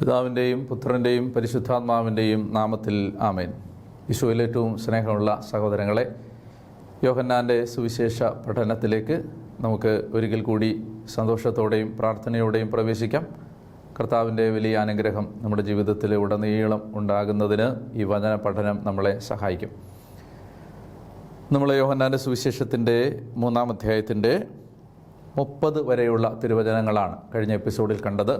പിതാവിൻ്റെയും പുത്രൻ്റെയും പരിശുദ്ധാത്മാവിൻ്റെയും നാമത്തിൽ ആമേൻ. ഈശോയിൽ ഏറ്റവും സ്നേഹമുള്ള സഹോദരങ്ങളെ, യോഹന്നാൻ്റെ സുവിശേഷ പഠനത്തിലേക്ക് നമുക്ക് ഒരിക്കൽ കൂടി സന്തോഷത്തോടെയും പ്രാർത്ഥനയോടെയും പ്രവേശിക്കാം. കർത്താവിൻ്റെ വലിയ അനുഗ്രഹം നമ്മുടെ ജീവിതത്തിൽ ഉടനീളം ഉണ്ടാകുന്നതിന് ഈ വചന പഠനം നമ്മളെ സഹായിക്കും. നമ്മൾ യോഹന്നാൻ്റെ സുവിശേഷത്തിൻ്റെ 3-ാം അധ്യായത്തിൻ്റെ 30 വരെയുള്ള തിരുവചനങ്ങളാണ് കഴിഞ്ഞ എപ്പിസോഡിൽ കണ്ടത്.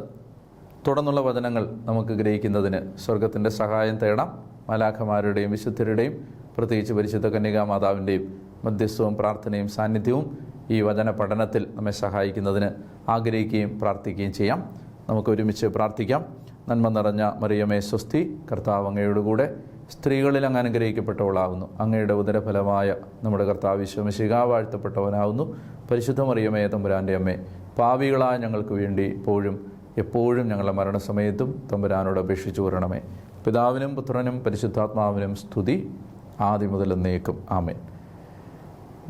തുടർന്നുള്ള വചനങ്ങൾ നമുക്ക് ഗ്രഹിക്കുന്നതിന് സ്വർഗത്തിൻ്റെ സഹായം തേടാം. മാലാഖമാരുടെയും വിശുദ്ധരുടെയും പ്രത്യേകിച്ച് പരിശുദ്ധ കന്യകാമാതാവിൻ്റെയും മധ്യസ്ഥവും പ്രാർത്ഥനയും സാന്നിധ്യവും ഈ വചന പഠനത്തിൽ നമ്മെ സഹായിക്കുന്നതിന് ആഗ്രഹിക്കുകയും പ്രാർത്ഥിക്കുകയും ചെയ്യാം. നമുക്ക് ഒരുമിച്ച് പ്രാർത്ഥിക്കാം. നന്മ നിറഞ്ഞ മറിയമേ സ്വസ്തി, കർത്താവ് അങ്ങയുടെ കൂടെ സ്ത്രീകളിൽ അങ്ങ് അനുഗ്രഹിക്കപ്പെട്ടവളാവുന്നു. അങ്ങയുടെ ഉദരഫലമായ നമ്മുടെ കർത്താവ് ഈശോ മിശിഹാ വാഴ്ത്തപ്പെട്ടവനാവുന്നു. പരിശുദ്ധ മറിയമേ തമ്പുരാൻ്റെ അമ്മേ, പാപികളായ ഞങ്ങൾക്ക് വേണ്ടി ഇപ്പോഴും എപ്പോഴും ഞങ്ങളുടെ മരണസമയത്തും തമ്പുരാനോട് അപേക്ഷിച്ചു വരണമേ. പിതാവിനും പുത്രനും പരിശുദ്ധാത്മാവിനും സ്തുതി, ആദ്യം മുതൽ എന്നേക്കും ആമേൻ.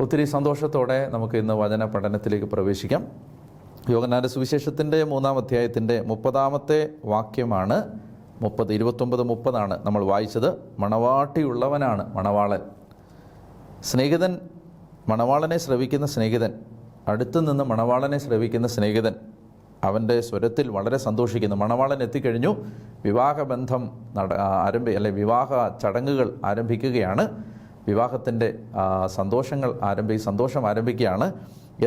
ഒത്തിരി സന്തോഷത്തോടെ നമുക്ക് ഇന്ന് വചന പഠനത്തിലേക്ക് പ്രവേശിക്കാം. യോഹന്നാൻ്റെ സുവിശേഷത്തിൻ്റെ 3-ാം അധ്യായത്തിൻ്റെ 30-ാമത്തെ വാക്യമാണ്. 29-30 നമ്മൾ വായിച്ചത്. മണവാട്ടിയുള്ളവനാണ് മണവാളൻ. സ്നേഹിതൻ, മണവാളനെ ശ്രവിക്കുന്ന സ്നേഹിതൻ, അടുത്തു നിന്ന് മണവാളനെ ശ്രവിക്കുന്ന സ്നേഹിതൻ അവൻ്റെ സ്വരത്തിൽ വളരെ സന്തോഷിക്കുന്നു. മണവാളൻ എത്തിക്കഴിഞ്ഞു, വിവാഹബന്ധം വിവാഹ ചടങ്ങുകൾ ആരംഭിക്കുകയാണ്, വിവാഹത്തിൻ്റെ സന്തോഷം ആരംഭിക്കുകയാണ്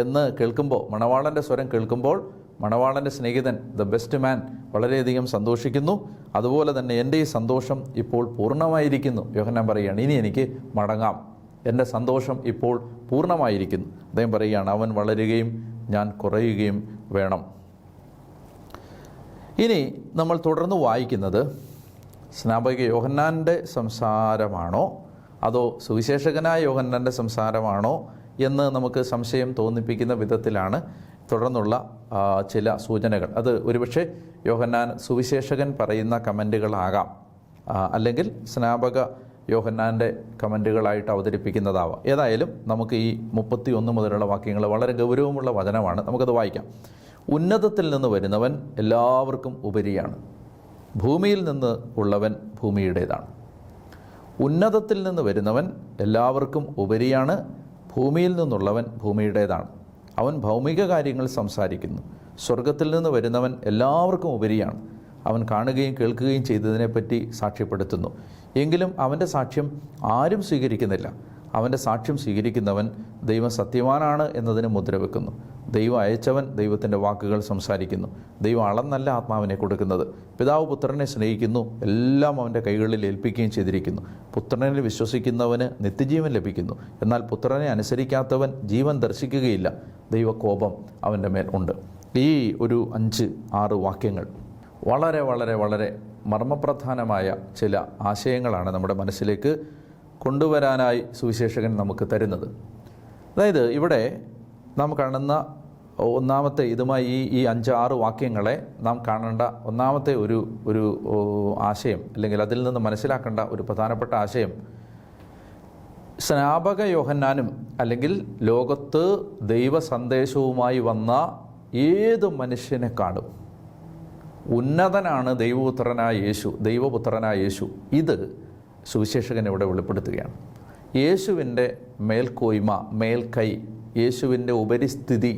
എന്ന് കേൾക്കുമ്പോൾ, മണവാളൻ്റെ സ്വരം കേൾക്കുമ്പോൾ മണവാളൻ്റെ സ്നേഹിതൻ ദ ബെസ്റ്റ് മാൻ വളരെയധികം സന്തോഷിക്കുന്നു. അതുപോലെ തന്നെ എൻ്റെ ഈ സന്തോഷം ഇപ്പോൾ പൂർണ്ണമായിരിക്കുന്നു. യോഹന്നാൻ പറയുകയാണ്, ഇനി എനിക്ക് മടങ്ങാം, എൻ്റെ സന്തോഷം ഇപ്പോൾ പൂർണ്ണമായിരിക്കുന്നു. അദ്ദേഹം പറയുകയാണ്, അവൻ വളരുകയും ഞാൻ കുറയുകയും വേണം. ഇനി നമ്മൾ തുടർന്ന് വായിക്കുന്നത് സ്നാപക യോഹന്നാൻ്റെ സംസാരമാണോ അതോ സുവിശേഷകനായ യോഹന്നാൻ്റെ സംസാരമാണോ എന്ന് നമുക്ക് സംശയം തോന്നിപ്പിക്കുന്ന വിധത്തിലാണ് തുടർന്നുള്ള ചില സൂചനകൾ. അത് ഒരുപക്ഷെ യോഹന്നാൻ സുവിശേഷകൻ പറയുന്ന കമൻറ്റുകളാകാം, അല്ലെങ്കിൽ സ്നാപക യോഹന്നാൻ്റെ കമൻറ്റുകളായിട്ട് അവതരിപ്പിക്കുന്നതാവാം. ഏതായാലും നമുക്ക് ഈ 31 മുതലുള്ള വാക്യങ്ങൾ വളരെ ഗൗരവമുള്ള വചനമാണ്. നമുക്കത് വായിക്കാം. ഉന്നതത്തിൽ നിന്ന് വരുന്നവൻ എല്ലാവർക്കും ഉപരിയാണ്, ഭൂമിയിൽ നിന്ന് ഉള്ളവൻ ഭൂമിയുടേതാണ്. ഉന്നതത്തിൽ നിന്ന് വരുന്നവൻ എല്ലാവർക്കും ഉപരിയാണ്, ഭൂമിയിൽ നിന്നുള്ളവൻ ഭൂമിയുടേതാണ്. അവൻ ഭൗമിക കാര്യങ്ങൾ സംസാരിക്കുന്നു. സ്വർഗത്തിൽ നിന്ന് വരുന്നവൻ എല്ലാവർക്കും ഉപരിയാണ്. അവൻ കാണുകയും കേൾക്കുകയും ചെയ്തതിനെപ്പറ്റി സാക്ഷ്യപ്പെടുത്തുന്നു. എങ്കിലും അവൻ്റെ സാക്ഷ്യം ആരും സ്വീകരിക്കുന്നില്ല. അവൻ്റെ സാക്ഷ്യം സ്വീകരിക്കുന്നവൻ ദൈവം സത്യവാനാണ് എന്നതിന് മുദ്രവെക്കുന്നു. ദൈവം അയച്ചവൻ ദൈവത്തിൻ്റെ വാക്കുകൾ സംസാരിക്കുന്നു. ദൈവം അളന്നല്ല ആത്മാവിനെ കൊടുക്കുന്നത്. പിതാവ് പുത്രനെ സ്നേഹിക്കുന്നു, എല്ലാം അവൻ്റെ കൈകളിൽ ഏൽപ്പിക്കുകയും ചെയ്തിരിക്കുന്നു. പുത്രനിൽ വിശ്വസിക്കുന്നവന് നിത്യജീവൻ ലഭിക്കുന്നു. എന്നാൽ പുത്രനെ അനുസരിക്കാത്തവൻ ജീവൻ ദർശിക്കുകയില്ല, ദൈവകോപം അവൻ്റെ മേൽ ഉണ്ട്. ഈ ഒരു 5-6 വാക്യങ്ങൾ വളരെ വളരെ വളരെ മർമ്മപ്രധാനമായ ചില ആശയങ്ങളാണ് നമ്മുടെ മനസ്സിലേക്ക് കൊണ്ടുവരാനായി സുവിശേഷകൻ നമുക്ക് തരുന്നത്. അതായത് ഇവിടെ നാം കാണുന്ന ഒന്നാമത്തെ ഇതുമായി ഈ 5-6 വാക്യങ്ങളെ നാം കാണേണ്ട ഒന്നാമത്തെ ഒരു ആശയം, അല്ലെങ്കിൽ അതിൽ നിന്ന് മനസ്സിലാക്കേണ്ട ഒരു പ്രധാനപ്പെട്ട ആശയം, സ്നാപക യോഹന്നാനും അല്ലെങ്കിൽ ലോകത്ത് ദൈവ സന്ദേശവുമായി വന്ന ഏത് മനുഷ്യനെക്കാളും ഉന്നതനാണ് ദൈവപുത്രനായ യേശു. ഇത് സുവിശേഷകൻ ഇവിടെ വെളിപ്പെടുത്തുകയാണ്. യേശുവിൻ്റെ മേൽക്കോയ്മ, മേൽക്കൈ, യേശുവിൻ്റെ ഉപരിസ്ഥിതി,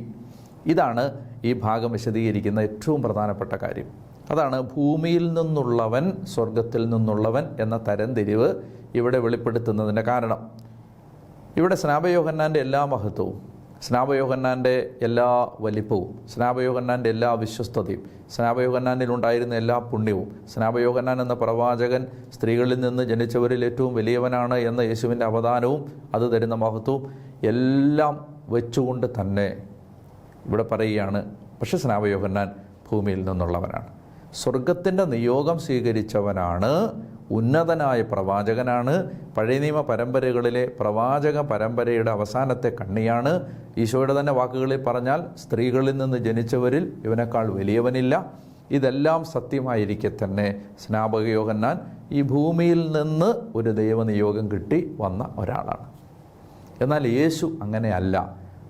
ഇതാണ് ഈ ഭാഗം വിശദീകരിക്കുന്ന ഏറ്റവും പ്രധാനപ്പെട്ട കാര്യം. അതാണ് ഭൂമിയിൽ നിന്നുള്ളവൻ സ്വർഗത്തിൽ നിന്നുള്ളവൻ എന്ന തരംതിരിവ് ഇവിടെ വെളിപ്പെടുത്തുന്നതിൻ്റെ കാരണം. ഇവിടെ സ്നാപയോഹന്നാൻ്റെ എല്ലാ മഹത്വവും, സ്നാപയോഹന്നാൻ്റെ എല്ലാ വലിപ്പവും, സ്നാപയോഹന്നാൻ്റെ എല്ലാ വിശ്വസ്തതയും, സ്നാപയോഹന്നാനിലുണ്ടായിരുന്ന എല്ലാ പുണ്യവും, സ്നാപയോഹന്നാൻ എന്ന പ്രവാചകൻ സ്ത്രീകളിൽ നിന്ന് ജനിച്ചവരിൽ ഏറ്റവും വലിയവനാണ് എന്ന യേശുവിൻ്റെ അവദാനവും അത് തരുന്ന മഹത്വവും എല്ലാം വെച്ചുകൊണ്ട് തന്നെ ഇവിടെ പറയുകയാണ്, പക്ഷേ സ്നാപയോഹന്നാൻ ഭൂമിയിൽ നിന്നുള്ളവനാണ്, സ്വർഗത്തിൻ്റെ നിയോഗം സ്വീകരിച്ചവനാണ്, ഉന്നതനായ പ്രവാചകനാണ്, പഴയ നിയമ പരമ്പരകളിലെ പ്രവാചക പരമ്പരയുടെ അവസാനത്തെ കണ്ണിയാണ്. ഈശോയുടെ തന്നെ വാക്കുകളിൽ പറഞ്ഞാൽ, സ്ത്രീകളിൽ നിന്ന് ജനിച്ചവരിൽ ഇവനേക്കാൾ വലിയവനില്ല. ഇതെല്ലാം സത്യമായിരിക്കെ തന്നെ സ്നാപക യോഹന്നാൻ ഈ ഭൂമിയിൽ നിന്ന് ഒരു ദൈവനിയോഗം കിട്ടി വന്ന ഒരാളാണ്. എന്നാൽ യേശു അങ്ങനെയല്ല.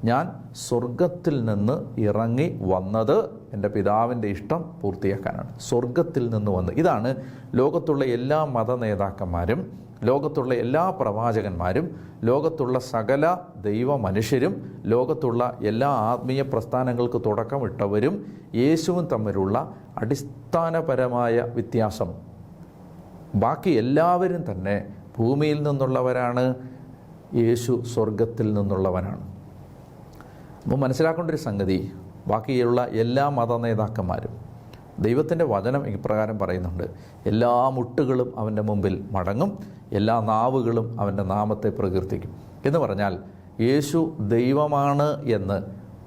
ഞാൻ സ്വർഗത്തിൽ നിന്ന് ഇറങ്ങി വന്നത് എൻ്റെ പിതാവിൻ്റെ ഇഷ്ടം പൂർത്തിയാക്കാനാണ്. സ്വർഗത്തിൽ നിന്ന് വന്ന്. ഇതാണ് ലോകത്തുള്ള എല്ലാ മത നേതാക്കന്മാരും, ലോകത്തുള്ള എല്ലാ പ്രവാചകന്മാരും, ലോകത്തുള്ള സകല ദൈവ മനുഷ്യരും, ലോകത്തുള്ള എല്ലാ ആത്മീയ പ്രസ്ഥാനങ്ങൾക്ക് തുടക്കമിട്ടവരും യേശുവും തമ്മിലുള്ള അടിസ്ഥാനപരമായ വ്യത്യാസം. ബാക്കി എല്ലാവരും തന്നെ ഭൂമിയിൽ നിന്നുള്ളവരാണ്, യേശു സ്വർഗത്തിൽ നിന്നുള്ളവനാണ്. അപ്പോൾ മനസ്സിലാക്കേണ്ട ഒരു സംഗതി, ബാക്കിയുള്ള എല്ലാ മത നേതാക്കന്മാരും, ദൈവത്തിൻ്റെ വചനം ഇപ്രകാരം പറയുന്നുണ്ട്, എല്ലാ മുട്ടുകളും അവൻ്റെ മുമ്പിൽ മടങ്ങും, എല്ലാ നാവുകളും അവൻ്റെ നാമത്തെ പ്രകീർത്തിക്കും എന്ന് പറഞ്ഞാൽ യേശു ദൈവമാണ് എന്ന്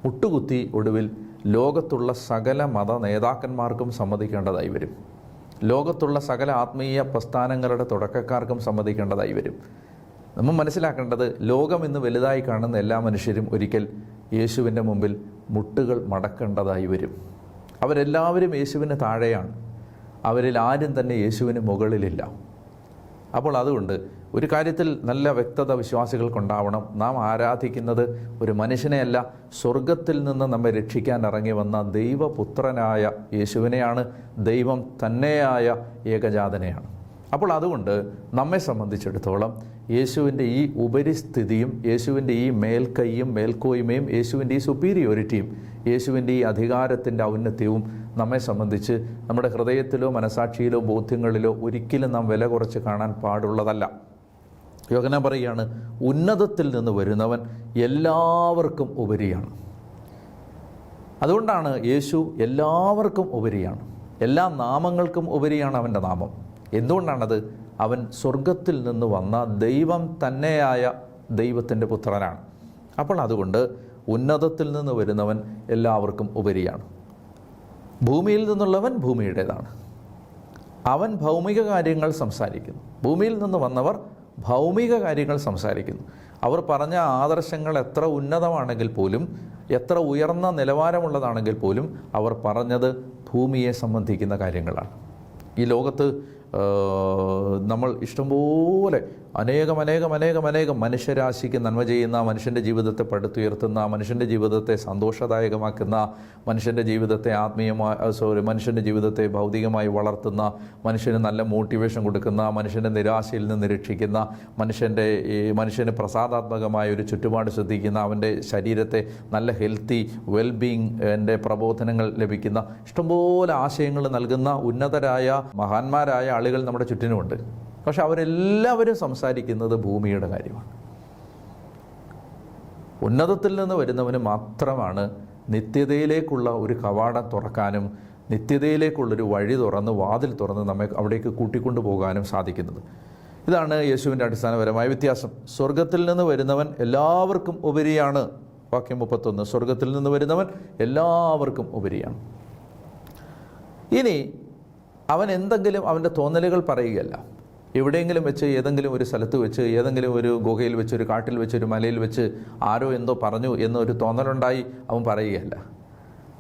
മുട്ടുകുത്തി ഒടുവിൽ ലോകത്തുള്ള സകല മത നേതാക്കന്മാർക്കും സമ്മതിക്കേണ്ടതായി വരും. ലോകത്തുള്ള സകല ആത്മീയ പ്രസ്ഥാനങ്ങളുടെ തുടക്കക്കാർക്കും സമ്മതിക്കേണ്ടതായി വരും. നമ്മൾ മനസ്സിലാക്കേണ്ടത്, ലോകം ഇന്ന് വലുതായി കാണുന്ന എല്ലാ മനുഷ്യരും ഒരിക്കൽ യേശുവിൻ്റെ മുമ്പിൽ മുട്ടുകൾ മടക്കേണ്ടതായി വരും. അവരെല്ലാവരും യേശുവിന് താഴെയാണ്. അവരിൽ ആരും തന്നെ യേശുവിന് മുകളിലില്ല. അപ്പോൾ അതുകൊണ്ട് ഒരു കാര്യത്തിൽ നല്ല വ്യക്തത വിശ്വാസികൾക്കുണ്ടാവണം. നാം ആരാധിക്കുന്നത് ഒരു മനുഷ്യനെയല്ല, സ്വർഗത്തിൽ നിന്ന് നമ്മെ രക്ഷിക്കാൻ ഇറങ്ങി വന്ന ദൈവപുത്രനായ യേശുവിനെയാണ്, ദൈവം തന്നെയായ ഏകജാതനെയാണ്. അപ്പോൾ അതുകൊണ്ട് നമ്മെ സംബന്ധിച്ചിടത്തോളം യേശുവിൻ്റെ ഈ ഉപരിസ്ഥിതിയും, യേശുവിൻ്റെ ഈ മേൽക്കൈയും മേൽക്കോയ്മയും, യേശുവിൻ്റെ ഈ സുപ്പീരിയോറിറ്റിയും, യേശുവിൻ്റെ ഈ അധികാരത്തിൻ്റെ ഔന്നത്യവും നമ്മെ സംബന്ധിച്ച് നമ്മുടെ ഹൃദയത്തിലോ മനസാക്ഷിയിലോ ബോധ്യങ്ങളിലോ ഒരിക്കലും നാം വില കുറച്ച് കാണാൻ പാടുള്ളതല്ല. യോഹന്നാൻ പറയുകയാണ്, ഉന്നതത്തിൽ നിന്ന് വരുന്നവൻ എല്ലാവർക്കും ഉപരിയാണ്. അതുകൊണ്ടാണ് യേശു എല്ലാവർക്കും ഉപരിയാണ്, എല്ലാ നാമങ്ങൾക്കും ഉപരിയാണ് അവൻ്റെ നാമം. എന്തുകൊണ്ടാണത്? അവൻ സ്വർഗത്തിൽ നിന്ന് വന്ന ദൈവം തന്നെയായ ദൈവത്തിൻ്റെ പുത്രനാണ്. അപ്പോൾ അതുകൊണ്ട് ഉന്നതത്തിൽ നിന്ന് വരുന്നവൻ എല്ലാവർക്കും ഉപരിയാണ്. ഭൂമിയിൽ നിന്നുള്ളവൻ ഭൂമിയുടേതാണ്. അവൻ ഭൗമിക കാര്യങ്ങൾ സംസാരിക്കുന്നു. ഭൂമിയിൽ നിന്ന് വന്നവർ ഭൗമിക കാര്യങ്ങൾ സംസാരിക്കുന്നു. അവർ പറഞ്ഞ ആദർശങ്ങൾ എത്ര ഉന്നതമാണെങ്കിൽ പോലും, എത്ര ഉയർന്ന നിലവാരമുള്ളതാണെങ്കിൽ പോലും, അവർ പറഞ്ഞത് ഭൂമിയെ സംബന്ധിക്കുന്ന കാര്യങ്ങളാണ്. ഈ ലോകത്ത് നമ്മൾ ഇഷ്ടംപോലെ അനേകം മനുഷ്യരാശിക്ക് നന്മ ചെയ്യുന്ന, മനുഷ്യൻ്റെ ജീവിതത്തെ പടുത്തുയർത്തുന്ന, മനുഷ്യൻ്റെ ജീവിതത്തെ സന്തോഷദായകമാക്കുന്ന, മനുഷ്യൻ്റെ ജീവിതത്തെ മനുഷ്യൻ്റെ ജീവിതത്തെ ഭൗതികമായി വളർത്തുന്ന, മനുഷ്യന് നല്ല മോട്ടിവേഷൻ കൊടുക്കുന്ന, മനുഷ്യൻ്റെ നിരാശയിൽ നിന്ന് രക്ഷിക്കുന്ന, മനുഷ്യന് പ്രസാദാത്മകമായ ഒരു ചുറ്റുപാട് ശ്രദ്ധിക്കുന്ന, അവൻ്റെ ശരീരത്തെ നല്ല ഹെൽത്തി വെൽബീയിങ്ങിൻ്റെ പ്രബോധനങ്ങൾ ലഭിക്കുന്ന ഇഷ്ടംപോലെ ആശയങ്ങൾ നൽകുന്ന ഉന്നതരായ മഹാന്മാരായ ആളുകൾ നമ്മുടെ ചുറ്റിനുമുണ്ട്. പക്ഷെ അവരെല്ലാവരും സംസാരിക്കുന്നത് ഭൂമിയുടെ കാര്യമാണ്. ഉന്നതത്തിൽ നിന്ന് വരുന്നവന് മാത്രമാണ് നിത്യതയിലേക്കുള്ള ഒരു കവാടം തുറക്കാനും, നിത്യതയിലേക്കുള്ളൊരു വഴി തുറന്ന്, വാതിൽ തുറന്ന് നമ്മെ അവിടേക്ക് കൂട്ടിക്കൊണ്ടു പോകാനും സാധിക്കുന്നത്. ഇതാണ് യേശുവിൻ്റെ അടിസ്ഥാനപരമായ വ്യത്യാസം. സ്വർഗത്തിൽ നിന്ന് വരുന്നവൻ എല്ലാവർക്കും ഉപരിയാണ്. വാക്യം 31, സ്വർഗത്തിൽ നിന്ന് വരുന്നവൻ എല്ലാവർക്കും ഉപരിയാണ്. ഇനി അവൻ എന്തെങ്കിലും അവൻ്റെ തോന്നലുകൾ പറയുകയല്ല. എവിടെയെങ്കിലും വെച്ച്, ഏതെങ്കിലും ഒരു സ്ഥലത്ത് വെച്ച്, ഏതെങ്കിലും ഒരു ഗുഹയിൽ വെച്ച്, ഒരു കാട്ടിൽ വെച്ച്, ഒരു മലയിൽ വെച്ച് ആരോ എന്തോ പറഞ്ഞു എന്നൊരു തോന്നലുണ്ടായി അവൻ പറയുകയല്ല.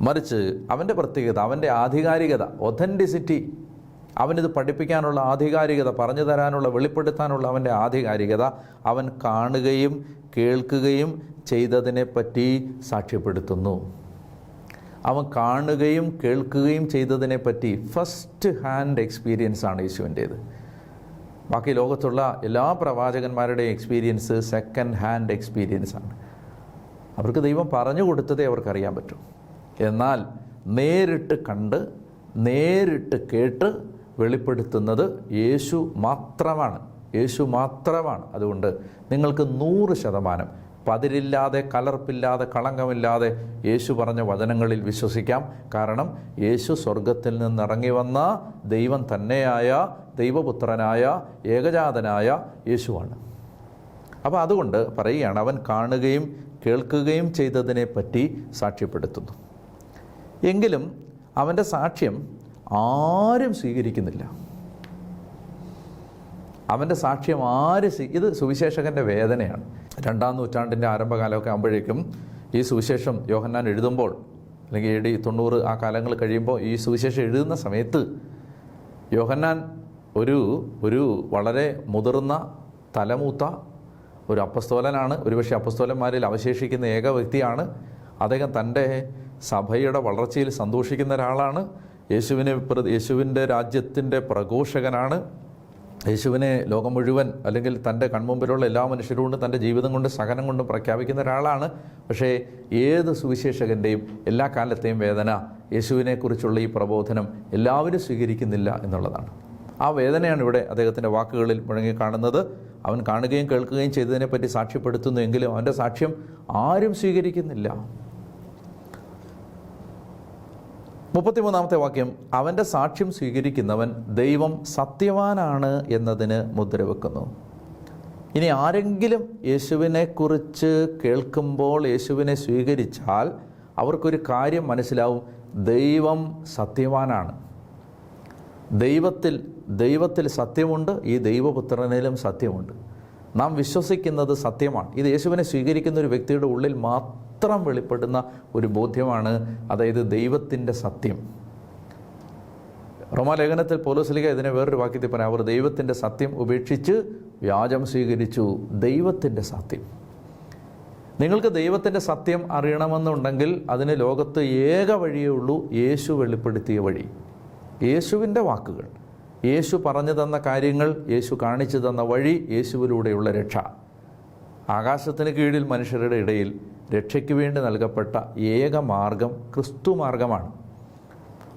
മറിച്ച് അവൻ്റെ പ്രത്യേകത, അവൻ്റെ ആധികാരികത, ഒഥൻറ്റിസിറ്റി, അവനിത് പഠിപ്പിക്കാനുള്ള ആധികാരികത, പറഞ്ഞു തരാനുള്ള, വെളിപ്പെടുത്താനുള്ള അവൻ്റെ ആധികാരികത, അവൻ കാണുകയും കേൾക്കുകയും ചെയ്തതിനെപ്പറ്റി സാക്ഷ്യപ്പെടുത്തുന്നു. അവൻ കാണുകയും കേൾക്കുകയും ചെയ്തതിനെപ്പറ്റി ഫസ്റ്റ് ഹാൻഡ് എക്സ്പീരിയൻസ് ആണ് യേശുവിൻ്റേത്. ബാക്കി ലോകത്തുള്ള എല്ലാ പ്രവാചകന്മാരുടെയും എക്സ്പീരിയൻസ് സെക്കൻഡ് ഹാൻഡ് എക്സ്പീരിയൻസ് ആണ്. അവർക്ക് ദൈവം പറഞ്ഞു കൊടുത്തതേ അവർക്കറിയാൻ പറ്റും. എന്നാൽ നേരിട്ട് കണ്ട്, നേരിട്ട് കേട്ട് വെളിപ്പെടുത്തുന്നത് യേശു മാത്രമാണ്. യേശു മാത്രമാണ്. അതുകൊണ്ട് നിങ്ങൾക്ക് 100% പതിരില്ലാതെ, കലർപ്പില്ലാതെ, കളങ്കമില്ലാതെ യേശു പറഞ്ഞ വചനങ്ങളിൽ വിശ്വസിക്കാം. കാരണം യേശു സ്വർഗത്തിൽ നിന്നിറങ്ങി വന്ന ദൈവം തന്നെയായ ദൈവപുത്രനായ ഏകജാതനായ യേശുവാണ്. അപ്പോൾ അതുകൊണ്ട് പറയുകയാണ്, അവൻ കാണുകയും കേൾക്കുകയും ചെയ്തതിനെപ്പറ്റി സാക്ഷ്യപ്പെടുത്തുന്നു. എങ്കിലും അവൻ്റെ സാക്ഷ്യം ആരും സ്വീകരിക്കുന്നില്ല. അവൻ്റെ സാക്ഷ്യം ഇത് സുവിശേഷകൻ്റെ വേദനയാണ്. 2-ാം നൂറ്റാണ്ടിൻ്റെ ആരംഭകാലമൊക്കെ ആകുമ്പോഴേക്കും ഈ സുവിശേഷം യോഹന്നാൻ എഴുതുമ്പോൾ, അല്ലെങ്കിൽ AD 90 ആ കാലങ്ങൾ കഴിയുമ്പോൾ, ഈ സുവിശേഷം എഴുതുന്ന സമയത്ത് യോഹന്നാൻ ഒരു വളരെ മുതിർന്ന, തലമൂത്ത ഒരു അപ്പസ്തോലനാണ്. ഒരുപക്ഷെ അപ്പസ്തോലന്മാരിൽ അവശേഷിക്കുന്ന ഏക വ്യക്തിയാണ്. അദ്ദേഹം തൻ്റെ സഭയുടെ വളർച്ചയിൽ സന്തോഷിക്കുന്ന ഒരാളാണ്. യേശുവിൻ്റെ രാജ്യത്തിൻ്റെ പ്രഘോഷകനാണ്. യേശുവിനെ ലോകം മുഴുവൻ അല്ലെങ്കിൽ തൻ്റെ കൺമുമ്പിലുള്ള എല്ലാ മനുഷ്യരോടും തൻ്റെ ജീവിതം കൊണ്ട് സഹനം കൊണ്ടും പ്രഖ്യാപിക്കുന്ന ഒരാളാണ്. പക്ഷേ ഏത് സുവിശേഷകൻ്റെയും എല്ലാ കാലത്തെയും വേദന യേശുവിനെക്കുറിച്ചുള്ള ഈ പ്രബോധനം എല്ലാവരും സ്വീകരിക്കുന്നില്ല എന്നുള്ളതാണ്. ആ വേദനയാണ് ഇവിടെ അദ്ദേഹത്തിൻ്റെ വാക്കുകളിൽ മുഴങ്ങി കാണുന്നത്. അവൻ കാണുകയും കേൾക്കുകയും ചെയ്തതിനെപ്പറ്റി സാക്ഷ്യപ്പെടുത്തുന്നുവെങ്കിലും അവൻ്റെ സാക്ഷ്യം ആരും സ്വീകരിക്കുന്നില്ല. 33-ാമത്തെ വാക്യം, അവൻ്റെ സാക്ഷ്യം സ്വീകരിക്കുന്നവൻ ദൈവം സത്യവാനാണ് എന്നതിന് മുദ്രവെക്കുന്നു. ഇനി ആരെങ്കിലും യേശുവിനെക്കുറിച്ച് കേൾക്കുമ്പോൾ യേശുവിനെ സ്വീകരിച്ചാൽ അവർക്കൊരു കാര്യം മനസ്സിലാവും, ദൈവം സത്യവാനാണ്. ദൈവത്തിൽ സത്യമുണ്ട്, ഈ ദൈവപുത്രനിലും സത്യമുണ്ട്. നാം വിശ്വസിക്കുന്നത് സത്യമാണ്. ഇത് യേശുവിനെ സ്വീകരിക്കുന്ന ഒരു വ്യക്തിയുടെ ഉള്ളിൽ മാത്രം വെളിപ്പെടുന്ന ഒരു ബോധ്യമാണ്, അതായത് ദൈവത്തിൻ്റെ സത്യം. റോമാലേഖനത്തിൽ പൗലോസ്ലീഹ ഇതിനെ വേറൊരു വാക്യത്തിൽ പറയാം, അവർ ദൈവത്തിൻ്റെ സത്യം ഉപേക്ഷിച്ച് വ്യാജം സ്വീകരിച്ചു. ദൈവത്തിൻ്റെ സത്യം. നിങ്ങൾക്ക് ദൈവത്തിൻ്റെ സത്യം അറിയണമെന്നുണ്ടെങ്കിൽ അതിന് ലോകത്ത് ഏക വഴിയേ ഉള്ളൂ, യേശു വെളിപ്പെടുത്തിയ വഴി. യേശുവിൻ്റെ വാക്കുകൾ, യേശു പറഞ്ഞു തന്ന കാര്യങ്ങൾ, യേശു കാണിച്ചു തന്ന വഴി, യേശുവിലൂടെയുള്ള രക്ഷ. ആകാശത്തിന് കീഴിൽ മനുഷ്യരുടെ ഇടയിൽ രക്ഷയ്ക്ക് വേണ്ടി നൽകപ്പെട്ട ഏക മാർഗം ക്രിസ്തു മാർഗമാണ്.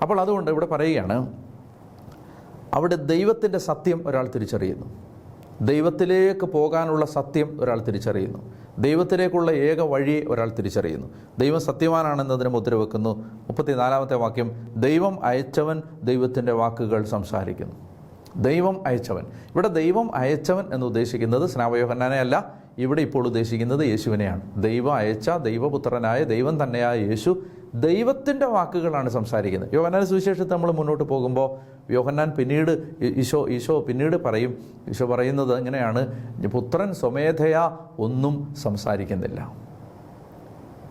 അപ്പോൾ അതുകൊണ്ട് ഇവിടെ പറയുകയാണ്, അവിടെ ദൈവത്തിൻ്റെ സത്യം ഒരാൾ തിരിച്ചറിയുന്നു, ദൈവത്തിലേക്ക് പോകാനുള്ള സത്യം ഒരാൾ തിരിച്ചറിയുന്നു, ദൈവത്തിലേക്കുള്ള ഏക വഴി ഒരാൾ തിരിച്ചറിയുന്നു. ദൈവം സത്യവാനാണെന്നതിന് മുദ്രവെക്കുന്നു. 34-ാമത്തെ വാക്യം, ദൈവം അയച്ചവൻ ദൈവത്തിൻ്റെ വാക്കുകൾ സംസാരിക്കുന്നു. ദൈവം അയച്ചവൻ. ഇവിടെ ദൈവം അയച്ചവൻ എന്ന് ഉദ്ദേശിക്കുന്നത് സ്നാപക യോഹന്നാനെ അല്ല, ഇവിടെ ഇപ്പോൾ ഉദ്ദേശിക്കുന്നത് യേശുവിനെയാണ്. ദൈവം അയച്ച ദൈവപുത്രനായ ദൈവം തന്നെയായ യേശു ദൈവത്തിൻ്റെ വാക്കുകളാണ് സംസാരിക്കുന്നത്. യോഹന്നാൻ്റെ സുവിശേഷത്തിൽ നമ്മൾ മുന്നോട്ട് പോകുമ്പോൾ യോഹന്നാൻ പിന്നീട് ഈശോ പിന്നീട് പറയും, ഈശോ പറയുന്നത് ഇങ്ങനെയാണ്, പുത്രൻ സ്വമേധയാ ഒന്നും സംസാരിക്കുന്നില്ല.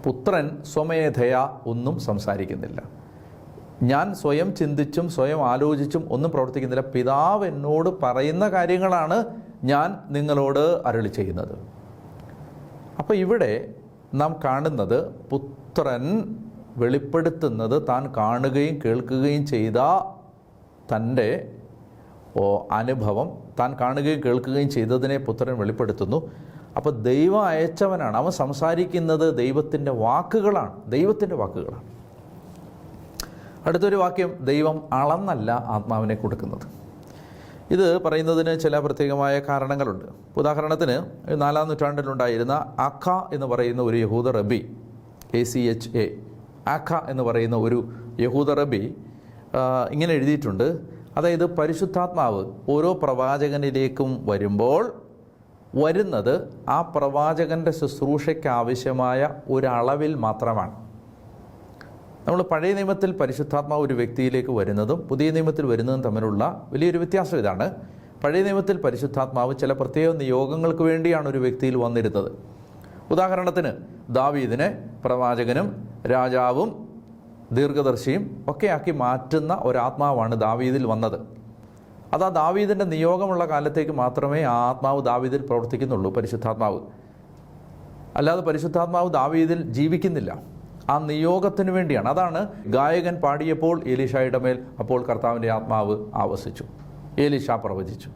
പുത്രൻ സ്വമേധയാ ഒന്നും സംസാരിക്കുന്നില്ല. ഞാൻ സ്വയം ചിന്തിച്ചും സ്വയം ആലോചിച്ചും ഒന്നും പ്രവർത്തിക്കുന്നില്ല. പിതാവ് എന്നോട് പറയുന്ന കാര്യങ്ങളാണ് ഞാൻ നിങ്ങളോട് അരുളി ചെയ്യുന്നത്. അപ്പോൾ ഇവിടെ നാം കാണുന്നത് പുത്രൻ വെളിപ്പെടുത്തുന്നത് താൻ കാണുകയും കേൾക്കുകയും ചെയ്ത തൻ്റെ അനുഭവം, താൻ കാണുകയും കേൾക്കുകയും ചെയ്തതിനെ പുത്രൻ വെളിപ്പെടുത്തുന്നു. അപ്പോൾ ദൈവം അയച്ചവനാണ്, അവൻ സംസാരിക്കുന്നത് ദൈവത്തിൻ്റെ വാക്കുകളാണ്, ദൈവത്തിൻ്റെ വാക്കുകളാണ്. അടുത്തൊരു വാക്യം, ദൈവം അളന്നല്ല ആത്മാവിനെ കൊടുക്കുന്നത്. ഇത് പറയുന്നതിന് ചില പ്രത്യേകമായ കാരണങ്ങളുണ്ട്. ഉദാഹരണത്തിന് 4-ാം നൂറ്റാണ്ടിലുണ്ടായിരുന്ന ആഖ എന്ന് പറയുന്ന ഒരു യഹൂദ റബി, ACHA, ആഖ എന്ന് പറയുന്ന ഒരു യഹൂദ റബി ഇങ്ങനെ എഴുതിയിട്ടുണ്ട്, അതായത് പരിശുദ്ധാത്മാവ് ഓരോ പ്രവാചകനിലേക്കും വരുന്നത് ആ പ്രവാചകൻ്റെ ശുശ്രൂഷയ്ക്ക് ആവശ്യമായ ഒരളവിൽ മാത്രമാണ്. നമ്മൾ പഴയ നിയമത്തിൽ പരിശുദ്ധാത്മാവ് ഒരു വ്യക്തിയിലേക്ക് വരുന്നതും പുതിയ നിയമത്തിൽ വരുന്നതും തമ്മിലുള്ള വലിയൊരു വ്യത്യാസം ഇതാണ്. പഴയ നിയമത്തിൽ പരിശുദ്ധാത്മാവ് ചില പ്രത്യേക നിയോഗങ്ങൾക്ക് വേണ്ടിയാണ് ഒരു വ്യക്തിയിൽ വന്നിരുന്നത്. ഉദാഹരണത്തിന് ദാവീദിനെ പ്രവാചകനും രാജാവും ദീർഘദർശിയും ഒക്കെ ആക്കി മാറ്റുന്ന ഒരാത്മാവാണ് ദാവീദിൽ വന്നത്. അത് ആ ദാവീദിൻ്റെ നിയോഗമുള്ള കാലത്തേക്ക് മാത്രമേ ആ ആത്മാവ് ദാവീദിൽ പ്രവർത്തിക്കുന്നുള്ളൂ, പരിശുദ്ധാത്മാവ്. അല്ലാതെ പരിശുദ്ധാത്മാവ് ദാവീദിൽ ജീവിക്കുന്നില്ല, ആ നിയോഗത്തിന് വേണ്ടിയാണ്. അതാണ് ഗായകൻ പാടിയപ്പോൾ എലീശായുടെ മേൽ അപ്പോൾ കർത്താവിൻ്റെ ആത്മാവ് ആവസിച്ചു, എലീശ പ്രവചിച്ചു.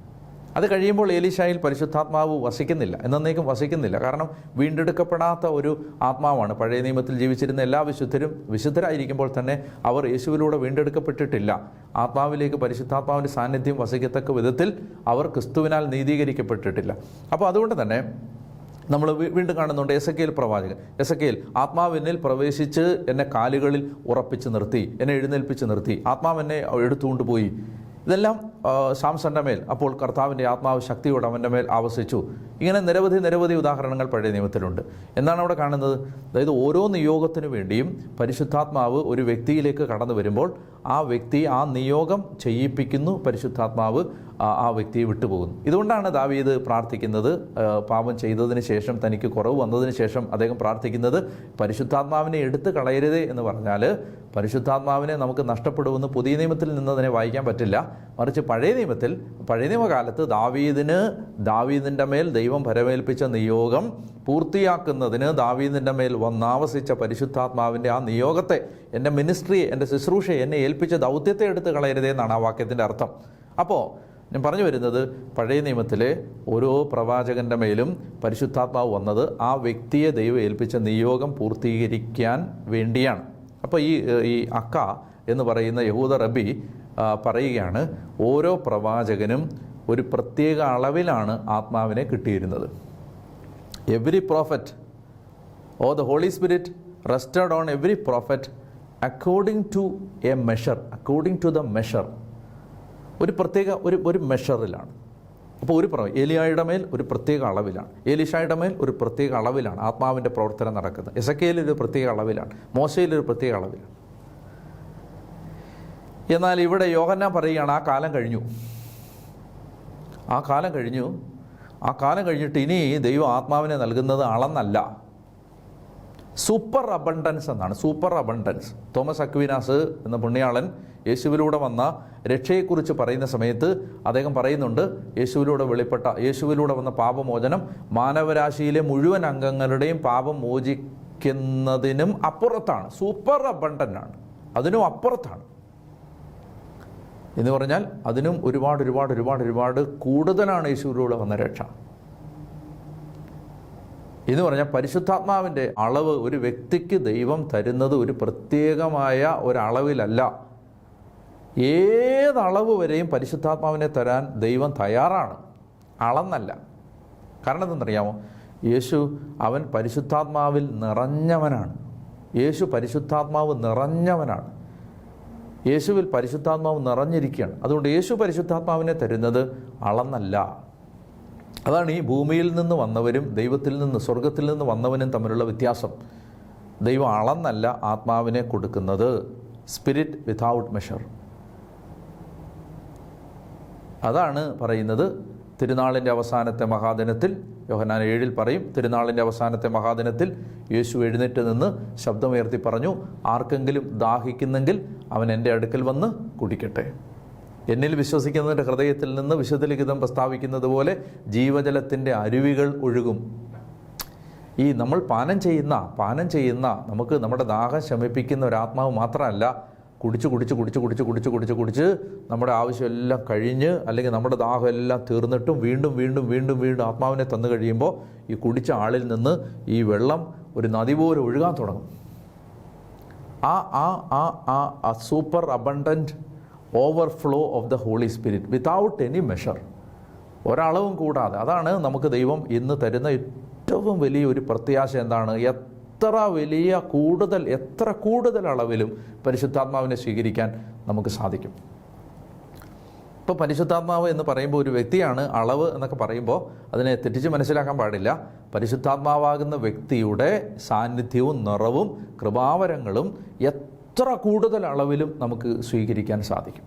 അത് കഴിയുമ്പോൾ എലീശായിൽ പരിശുദ്ധാത്മാവ് വസിക്കുന്നില്ല, എന്നേക്കും വസിക്കുന്നില്ല. കാരണം വീണ്ടെടുക്കപ്പെടാത്ത ഒരു ആത്മാവാണ്. പഴയ നിയമത്തിൽ ജീവിച്ചിരുന്ന എല്ലാ വിശുദ്ധരും വിശുദ്ധരായിരിക്കുമ്പോൾ തന്നെ അവർ യേശുവിലൂടെ വീണ്ടെടുക്കപ്പെട്ടിട്ടില്ല. ആത്മാവിലേക്ക് പരിശുദ്ധാത്മാവിൻ്റെ സാന്നിധ്യം വസിക്കത്തക്ക വിധത്തിൽ അവർ ക്രിസ്തുവിനാൽ നീതീകരിക്കപ്പെട്ടിട്ടില്ല. അപ്പോൾ അതുകൊണ്ട് തന്നെ നമ്മൾ വീണ്ടും കാണുന്നുണ്ട് എസെക്കിയേൽ പ്രവാചകൻ. എസെക്കിയേൽ, ആത്മാവ് എന്നിൽ പ്രവേശിച്ച് എന്നെ കാലുകളിൽ ഉറപ്പിച്ച് നിർത്തി, എന്നെ എഴുന്നേൽപ്പിച്ച് നിർത്തി, ആത്മാവ് എന്നെ എടുത്തുകൊണ്ടുപോയി. ഇതെല്ലാം ശാംസന്റെ മേൽ അപ്പോൾ കർത്താവിൻ്റെ ആത്മാവ് ശക്തിയോടെ അവൻ്റെ മേൽ ആവസിച്ചു. ഇങ്ങനെ നിരവധി ഉദാഹരണങ്ങൾ പഴയ നിയമത്തിലുണ്ട്. എന്താണ് അവിടെ കാണുന്നത്? അതായത് ഓരോ നിയോഗത്തിനു വേണ്ടിയും പരിശുദ്ധാത്മാവ് ഒരു വ്യക്തിയിലേക്ക് കടന്നു വരുമ്പോൾ ആ വ്യക്തി ആ നിയോഗം ചെയ്യിപ്പിക്കുന്നു, പരിശുദ്ധാത്മാവ് ആ വ്യക്തിയെ വിട്ടുപോകുന്നു. ഇതുകൊണ്ടാണ് ദാവീദ് പ്രാർത്ഥിക്കുന്നത്, പാപം ചെയ്തതിന് ശേഷം, തനിക്ക് കുറവ് വന്നതിന് ശേഷം അദ്ദേഹം പ്രാർത്ഥിക്കുന്നത് പരിശുദ്ധാത്മാവിനെ എടുത്തു കളയരുതേ എന്ന് പറഞ്ഞാൽ പരിശുദ്ധാത്മാവിനെ നമുക്ക് നഷ്ടപ്പെടുമെന്ന് പുതിയ നിയമത്തിൽ നിന്നതിനെ വായിക്കാൻ പറ്റില്ല. മറിച്ച് പഴയ നിയമകാലത്ത് ദാവീദിൻ്റെ മേൽ ദൈവം ഭരമേൽപ്പിച്ച നിയോഗം പൂർത്തിയാക്കുന്നതിന് ദാവീദിൻ്റെ മേൽ വന്നാവസിച്ച പരിശുദ്ധാത്മാവിൻ്റെ ആ നിയോഗത്തെ, എൻ്റെ മിനിസ്ട്രിയെ, എൻ്റെ ശുശ്രൂഷയെ, എന്നെ ഏൽപ്പിച്ച ദൗത്യത്തെ എടുത്ത് കളയരുതേ എന്നാണ് ആ വാക്യത്തിൻ്റെ അർത്ഥം. അപ്പോൾ ഞാൻ പറഞ്ഞു വരുന്നത്, പഴയ നിയമത്തിലെ ഓരോ പ്രവാചകൻ്റെ മേലും പരിശുദ്ധാത്മാവ് വന്നത് ആ വ്യക്തിയെ ദൈവം ഏൽപ്പിച്ച നിയോഗം പൂർത്തീകരിക്കാൻ വേണ്ടിയാണ്. അപ്പോൾ ഈ അക്ക എന്ന് പറയുന്ന യഹൂദ റബ്ബി പറയുകയാണ്, ഓരോ പ്രവാചകനും ഒരു പ്രത്യേക അളവിലാണ് ആത്മാവിനെ കിട്ടിയിരുന്നത്. Every prophet or the Holy Spirit rested on every prophet according to a measure, according to the measure. ഒരു പ്രത്യേക ഒരു മെഷറിലാണ്. അപ്പോൾ ഒരു ഏലിയായുടെ മേൽ ഒരു പ്രത്യേക അളവിലാണ്, ഏലീഷായുടെ മേൽ ഒരു പ്രത്യേക അളവിലാണ് ആത്മാവിൻ്റെ പ്രവർത്തനം നടക്കുന്നത്. എസക്കേലിൽ ഒരു പ്രത്യേക അളവിലാണ്, മോശയിലൊരു പ്രത്യേക അളവിലാണ്. എന്നാൽ ഇവിടെ യോഹന്നാൻ പറയുകയാണ്, ആ കാലം കഴിഞ്ഞു, ആ കാലം കഴിഞ്ഞു. ആ കാലം കഴിഞ്ഞിട്ട് ഇനി ദൈവം ആത്മാവിനെ നൽകുന്നത് അളന്നല്ല, സൂപ്പർ അബണ്ടൻസ് എന്നാണ്. Super abundance. തോമസ് അക്വീനാസ് എന്ന പുണ്യാളൻ യേശുവിലൂടെ വന്ന രക്ഷയെക്കുറിച്ച് പറയുന്ന സമയത്ത് അദ്ദേഹം പറയുന്നുണ്ട്, യേശുവിലൂടെ വന്ന പാപമോചനം മാനവരാശിയിലെ മുഴുവൻ അംഗങ്ങളുടെയും പാപം മോചിക്കുന്നതിനും അപ്പുറത്താണ്, സൂപ്പർ അബണ്ടൻ്റ് ആണ്, അതിനും അപ്പുറത്താണ് എന്ന് പറഞ്ഞാൽ അതിനും ഒരുപാട് കൂടുതലാണ് യേശുവിലൂടെ വന്ന രക്ഷ എന്ന് പറഞ്ഞാൽ. പരിശുദ്ധാത്മാവിൻ്റെ അളവ് ഒരു വ്യക്തിക്ക് ദൈവം തരുന്നത് ഒരു പ്രത്യേകമായ ഒരളവിലല്ല, ഏതളവ് വരെയും പരിശുദ്ധാത്മാവിനെ തരാൻ ദൈവം തയ്യാറാണ്, അളന്നല്ല. കാരണം എന്തെന്നറിയാമോ? യേശു അവൻ പരിശുദ്ധാത്മാവിൽ നിറഞ്ഞവനാണ്. യേശു പരിശുദ്ധാത്മാവ് നിറഞ്ഞവനാണ്. യേശുവിൽ പരിശുദ്ധാത്മാവ് നിറഞ്ഞിരിക്കുകയാണ്. അതുകൊണ്ട് യേശു പരിശുദ്ധാത്മാവിനെ തരുന്നത് അളന്നല്ല. അതാണ് ഈ ഭൂമിയിൽ നിന്ന് വന്നവരും ദൈവത്തിൽ നിന്ന്, സ്വർഗത്തിൽ നിന്ന് വന്നവനും തമ്മിലുള്ള വ്യത്യാസം. ദൈവം അളന്നല്ല ആത്മാവിനെ കൊടുക്കുന്നത്, സ്പിരിറ്റ് വിതൗട്ട് മെഷർ. അതാണ് പറയുന്നത്. തിരുനാളിൻ്റെ അവസാനത്തെ മഹാദിനത്തിൽ, യോഹന്നാൻ 7 പറയും, തിരുനാളിൻ്റെ അവസാനത്തെ മഹാദിനത്തിൽ യേശു എഴുന്നേറ്റ് നിന്ന് ശബ്ദമുയർത്തി പറഞ്ഞു, ആർക്കെങ്കിലും ദാഹിക്കുന്നെങ്കിൽ അവൻ എൻ്റെ അടുക്കൽ വന്ന് കുടിക്കട്ടെ. എന്നിൽ വിശ്വസിക്കുന്നതിൻ്റെ ഹൃദയത്തിൽ നിന്ന് വിശുദ്ധ ലിഖിതം പ്രസ്താവിക്കുന്നത് പോലെ ജീവജലത്തിൻ്റെ അരുവികൾ ഒഴുകും. ഈ നമ്മൾ പാനം ചെയ്യുന്ന നമുക്ക് നമ്മുടെ ദാഹം ശമിപ്പിക്കുന്ന ഒരാത്മാവ് മാത്രമല്ല, കുടിച്ച് നമ്മുടെ ആവശ്യമെല്ലാം കഴിഞ്ഞ്, അല്ലെങ്കിൽ നമ്മുടെ ദാഹം എല്ലാം തീർന്നിട്ടും വീണ്ടും ആത്മാവിനെ തന്നു കഴിയുമ്പോൾ ഈ കുടിച്ച ആളിൽ നിന്ന് ഈ വെള്ളം ഒരു നദി പോലെ ഒഴുകാൻ തുടങ്ങും. ആ super abundant overflow of the Holy Spirit without any measure, ഒരളവും കൂടാതെ. അതാണ് നമുക്ക് ദൈവം ഇന്ന് തരുന്ന ഏറ്റവും വലിയ ഒരു പ്രത്യാശ. എന്താണ്? എത്ര കൂടുതൽ അളവിലും പരിശുദ്ധാത്മാവിനെ സ്വീകരിക്കാൻ നമുക്ക് സാധിക്കും. ഇപ്പോൾ പരിശുദ്ധാത്മാവ് എന്ന് പറയുമ്പോൾ ഒരു വ്യക്തിയാണ്, അളവ് എന്നൊക്കെ പറയുമ്പോൾ അതിനെ തെറ്റിച്ച് മനസ്സിലാക്കാൻ പാടില്ല. പരിശുദ്ധാത്മാവാകുന്ന വ്യക്തിയുടെ സാന്നിധ്യവും നിറവും കൃപാവരങ്ങളും എത്ര കൂടുതൽ അളവിലും നമുക്ക് സ്വീകരിക്കാൻ സാധിക്കും.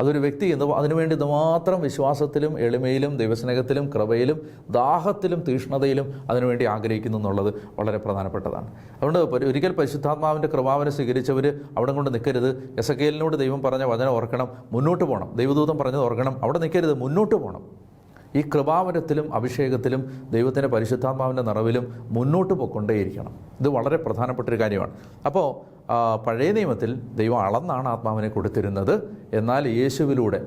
അതൊരു വ്യക്തി അതിനുവേണ്ടി ഇതുമാത്രം വിശ്വാസത്തിലും എളിമയിലും ദൈവസ്നേഹത്തിലും കൃപയിലും ദാഹത്തിലും തീഷ്ണതയിലും അതിനുവേണ്ടി ആഗ്രഹിക്കുന്നു എന്നുള്ളത് വളരെ പ്രധാനപ്പെട്ടതാണ്. അതുകൊണ്ട് ഒരിക്കൽ പരിശുദ്ധാത്മാവിൻ്റെ കൃപാവനെ സ്വീകരിച്ചവർ അവിടെ കൊണ്ട് നിൽക്കരുത്. എസക്കേലിനോട് ദൈവം പറഞ്ഞ വചനം ഓർക്കണം, മുന്നോട്ട് പോകണം. ദൈവദൂതൻ പറഞ്ഞത് ഓർക്കണം, അവിടെ നിൽക്കരുത്, മുന്നോട്ട് പോകണം. ഈ കൃപാവരത്തിലും അഭിഷേകത്തിലും ദൈവത്തിൻ്റെ പരിശുദ്ധാത്മാവിൻ്റെ നിറവിലും മുന്നോട്ട് പോയിക്കൊണ്ടേയിരിക്കണം. ഇത് വളരെ പ്രധാനപ്പെട്ടൊരു കാര്യമാണ്. അപ്പോൾ പഴയ നിയമത്തിൽ ദൈവം അളന്നാണ് ആത്മാവിനെ കൊടുത്തിരുന്നത്. എന്നാൽ യേശുവിലൂടെ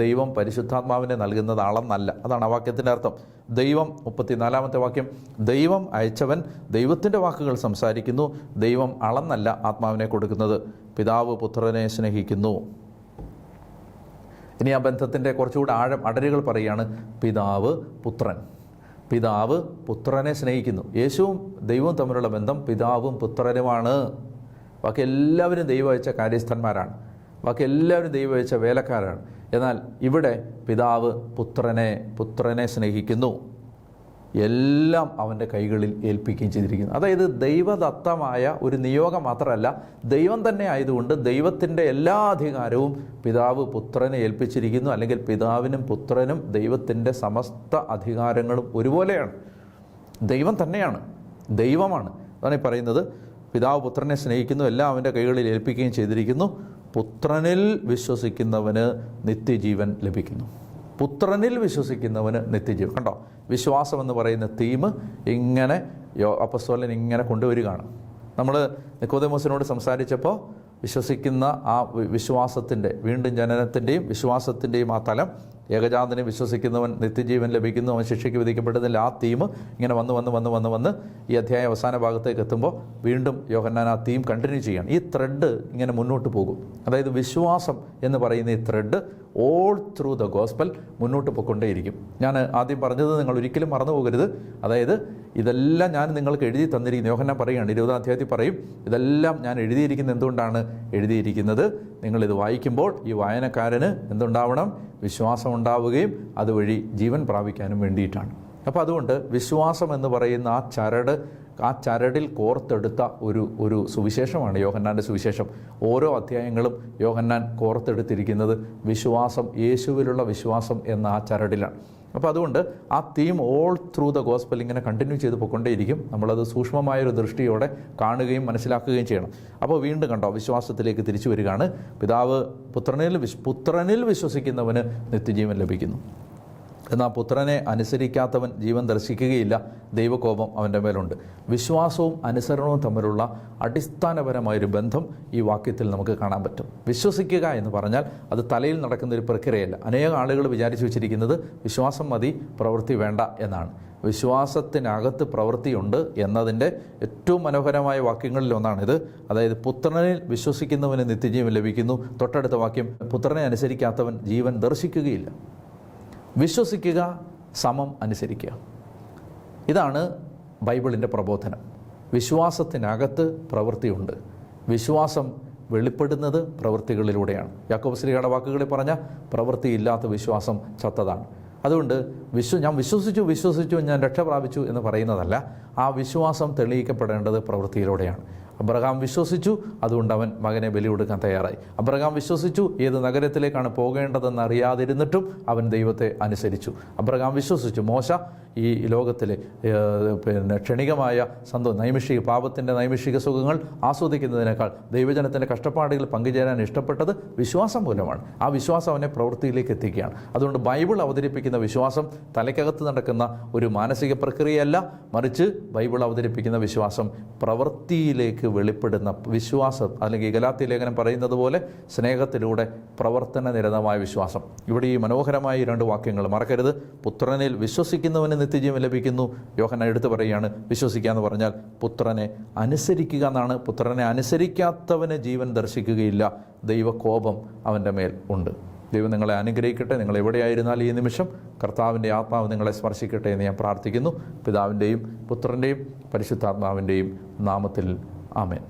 ദൈവം പരിശുദ്ധാത്മാവിനെ നൽകുന്നത് അളന്നല്ല. അതാണ് ആ വാക്യത്തിൻ്റെ അർത്ഥം. ദൈവം 34-ാമത്തെ വാക്യം, ദൈവം അയച്ചവൻ ദൈവത്തിൻ്റെ വാക്കുകൾ സംസാരിക്കുന്നു, ദൈവം അളന്നല്ല ആത്മാവിനെ കൊടുക്കുന്നത്. പിതാവ് പുത്രനെ സ്നേഹിക്കുന്നു. ഇനി ആ ബന്ധത്തിൻ്റെ കുറച്ചുകൂടെ അടരുകൾ പറയുകയാണ്. പിതാവ് പുത്രനെ സ്നേഹിക്കുന്നു. യേശുവും ദൈവവും തമ്മിലുള്ള ബന്ധം പിതാവും പുത്രനുമാണ്. ബാക്കി എല്ലാവരും ദൈവം അയച്ച കാര്യസ്ഥന്മാരാണ്, ബാക്കി എല്ലാവരും ദൈവം അയച്ച വേലക്കാരാണ്. എന്നാൽ ഇവിടെ പിതാവ് പുത്രനെ സ്നേഹിക്കുന്നു, എല്ലാം അവൻ്റെ കൈകളിൽ ഏൽപ്പിക്കുകയും ചെയ്തിരിക്കുന്നു. അതായത് ദൈവദത്തമായ ഒരു നിയോഗം മാത്രമല്ല, ദൈവം തന്നെ ആയതുകൊണ്ട് ദൈവത്തിൻ്റെ എല്ലാ അധികാരവും പിതാവ് പുത്രനെ ഏൽപ്പിച്ചിരിക്കുന്നു. അല്ലെങ്കിൽ പിതാവിനും പുത്രനും ദൈവത്തിൻ്റെ സമസ്ത അധികാരങ്ങളും ഒരുപോലെയാണ്. ദൈവം തന്നെയാണ്, ദൈവമാണ്. അതാണ് ഈ പറയുന്നത്, പിതാവ് പുത്രനെ സ്നേഹിക്കുന്നു, എല്ലാം അവൻ്റെ കൈകളിൽ ഏൽപ്പിക്കുകയും ചെയ്തിരിക്കുന്നു. പുത്രനിൽ വിശ്വസിക്കുന്നവന് നിത്യജീവൻ ലഭിക്കുന്നു. പുത്രനിൽ വിശ്വസിക്കുന്നവന് നിത്യജീവൻ. കണ്ടോ, വിശ്വാസം എന്ന് പറയുന്ന തീം ഇങ്ങനെ അപ്പസ്തോലൻ ഇങ്ങനെ കൊണ്ടുവരികയാണ്. നമ്മൾ നിക്കോദെമോസിനോട് സംസാരിച്ചപ്പോൾ വിശ്വസിക്കുന്ന ആ വിശ്വാസത്തിൻ്റെ, വീണ്ടും ജനനത്തിൻ്റെയും വിശ്വാസത്തിൻ്റെയും ആ തലം, ഏകജാതനെ വിശ്വസിക്കുന്നവൻ നിത്യജീവൻ ലഭിക്കുന്നു, അവൻ ശിക്ഷയ്ക്ക് വിധിക്കപ്പെടുന്നില്ല, ആ തീം ഇങ്ങനെ വന്ന് ഈ അധ്യായ അവസാന ഭാഗത്തേക്ക് എത്തുമ്പോൾ വീണ്ടും യോഹന്നാൻ ആ തീം കണ്ടിന്യൂ ചെയ്യണം. ഈ ത്രെഡ് ഇങ്ങനെ മുന്നോട്ട് പോകും. അതായത് വിശ്വാസം എന്ന് പറയുന്ന ഈ thread all through the gospel മുന്നോട്ട് പോയിക്കൊണ്ടേയിരിക്കും. ഞാൻ ആദ്യം പറഞ്ഞത് നിങ്ങൾ ഒരിക്കലും മറന്നു പോകരുത്. അതായത് ഇതെല്ലാം ഞാൻ നിങ്ങൾക്ക് എഴുതി തന്നിരിക്കുന്നു. യോഹന്നാൻ പറയുകയാണ്, 20-ാം അധ്യായത്തിൽ പറയും, ഇതെല്ലാം ഞാൻ എഴുതിയിരിക്കുന്നത് എന്തുകൊണ്ടാണ് എഴുതിയിരിക്കുന്നത്? നിങ്ങളിത് വായിക്കുമ്പോൾ ഈ വായനക്കാരന് എന്തുണ്ടാവണം? വിശ്വാസം ഉണ്ടാവുകയും അതുവഴി ജീവൻ പ്രാപിക്കാനും വേണ്ടിയിട്ടാണ്. അപ്പോൾ അതുകൊണ്ട് വിശ്വാസം എന്ന് പറയുന്ന ആ ചരടിൽ കോർത്തെടുത്ത ഒരു സുവിശേഷമാണ് യോഹന്നാൻ്റെ സുവിശേഷം. ഓരോ അധ്യായങ്ങളും യോഹന്നാൻ കോർത്തെടുത്തിരിക്കുന്നത് വിശ്വാസം, യേശുവിലുള്ള വിശ്വാസം എന്ന ആ ചരടിലാണ്. അപ്പോൾ അതുകൊണ്ട് ആ theme all through the gospel ഇങ്ങനെ കണ്ടിന്യൂ ചെയ്ത് പോയിക്കൊണ്ടേയിരിക്കും. നമ്മളത് സൂക്ഷ്മമായൊരു ദൃഷ്ടിയോടെ കാണുകയും മനസ്സിലാക്കുകയും ചെയ്യണം. അപ്പോൾ വീണ്ടും കണ്ടോ, വിശ്വാസത്തിലേക്ക് തിരിച്ചു വരികയാണ്. പിതാവ് പുത്രനിൽ വിശ്വസിക്കുന്നവന് നിത്യജീവൻ ലഭിക്കുന്നു. എന്നാൽ പുത്രനെ അനുസരിക്കാത്തവൻ ജീവൻ ദർശിക്കുകയില്ല, ദൈവകോപം അവൻ്റെ മേലുണ്ട്. വിശ്വാസവും അനുസരണവും തമ്മിലുള്ള അടിസ്ഥാനപരമായൊരു ബന്ധം ഈ വാക്യത്തിൽ നമുക്ക് കാണാൻ പറ്റും. വിശ്വസിക്കുക എന്ന് പറഞ്ഞാൽ അത് തലയിൽ നടക്കുന്നൊരു പ്രക്രിയയല്ല. അനേകം ആളുകൾ വിചാരിച്ചു വെച്ചിരിക്കുന്നത് വിശ്വാസം മതി, പ്രവൃത്തി വേണ്ട എന്നാണ്. വിശ്വാസത്തിനകത്ത് പ്രവൃത്തിയുണ്ട് എന്നതിൻ്റെ ഏറ്റവും മനോഹരമായ വാക്യങ്ങളിൽ ഒന്നാണിത്. അതായത് പുത്രനിൽ വിശ്വസിക്കുന്നവന് നിത്യജീവൻ ലഭിക്കുന്നു. തൊട്ടടുത്ത വാക്യം, പുത്രനെ അനുസരിക്കാത്തവൻ ജീവൻ ദർശിക്കുകയില്ല. വിശ്വസിക്കുക സമം അനുസരിക്കുക. ഇതാണ് ബൈബിളിൻ്റെ പ്രബോധനം. വിശ്വാസത്തിനകത്ത് പ്രവൃത്തിയുണ്ട്. വിശ്വാസം വെളിപ്പെടുന്നത് പ്രവൃത്തികളിലൂടെയാണ്. യാക്കോബ് ശ്ലീഹയുടെ വാക്കുകളിൽ പറഞ്ഞ പ്രവൃത്തിയില്ലാത്ത വിശ്വാസം ചത്തതാണ്. അതുകൊണ്ട് ഞാൻ വിശ്വസിച്ചു ഞാൻ രക്ഷ പ്രാപിച്ചു എന്ന് പറയുന്നതല്ല. ആ വിശ്വാസം തെളിയിക്കപ്പെടേണ്ടത് പ്രവൃത്തിയിലൂടെയാണ്. അബ്രഹാം വിശ്വസിച്ചു, അതുകൊണ്ട് അവൻ മകനെ ബലി കൊടുക്കാൻ തയ്യാറായി. അബ്രഹാം വിശ്വസിച്ചു, ഏത് നഗരത്തിലേക്കാണ് പോകേണ്ടതെന്ന് അറിയാതിരുന്നിട്ടും അവൻ ദൈവത്തെ അനുസരിച്ചു. അബ്രഹാം വിശ്വസിച്ചു. മോശ ഈ ലോകത്തിലെ ക്ഷണികമായ പാപത്തിൻ്റെ നൈമിഷിക സുഖങ്ങൾ ആസ്വദിക്കുന്നതിനേക്കാൾ ദൈവജനത്തിൻ്റെ കഷ്ടപ്പാടുകൾ പങ്കുചേരാൻ ഇഷ്ടപ്പെട്ടത് വിശ്വാസം മൂലമാണ്. ആ വിശ്വാസം അവനെ പ്രവൃത്തിയിലേക്ക് എത്തിക്കുകയാണ്. അതുകൊണ്ട് ബൈബിൾ അവതരിപ്പിക്കുന്ന വിശ്വാസം തലയ്ക്കകത്ത് നടക്കുന്ന ഒരു മാനസിക പ്രക്രിയയല്ല, മറിച്ച് ബൈബിൾ അവതരിപ്പിക്കുന്ന വിശ്വാസം പ്രവൃത്തിയിലേക്ക് വെളിപ്പെടുന്ന വിശ്വാസം, അല്ലെങ്കിൽ ഗലാത്യ ലേഖനം പറയുന്നത് പോലെ സ്നേഹത്തിലൂടെ പ്രവർത്തന നിരതമായ വിശ്വാസം. ഇവിടെ ഈ മനോഹരമായ 2 വാക്യങ്ങൾ മറക്കരുത്. പുത്രനിൽ വിശ്വസിക്കുന്നവന് നിത്യജീവൻ ലഭിക്കുന്നു. യോഹന്നാൻ എടുത്തു പറയുകയാണ്, വിശ്വസിക്കുക എന്ന് പറഞ്ഞാൽ പുത്രനെ അനുസരിക്കുക എന്നാണ്. പുത്രനെ അനുസരിക്കാത്തവന് ജീവൻ ദർശിക്കുകയില്ല, ദൈവകോപം അവൻ്റെ മേൽ ഉണ്ട്. ദൈവം നിങ്ങളെ അനുഗ്രഹിക്കട്ടെ. നിങ്ങൾ എവിടെയായിരുന്നാൽ ഈ നിമിഷം കർത്താവിൻ്റെ ആത്മാവ് നിങ്ങളെ സ്പർശിക്കട്ടെ എന്ന് ഞാൻ പ്രാർത്ഥിക്കുന്നു. പിതാവിൻ്റെയും പുത്രൻ്റെയും പരിശുദ്ധാത്മാവിൻ്റെയും നാമത്തിൽ ആമേൻ.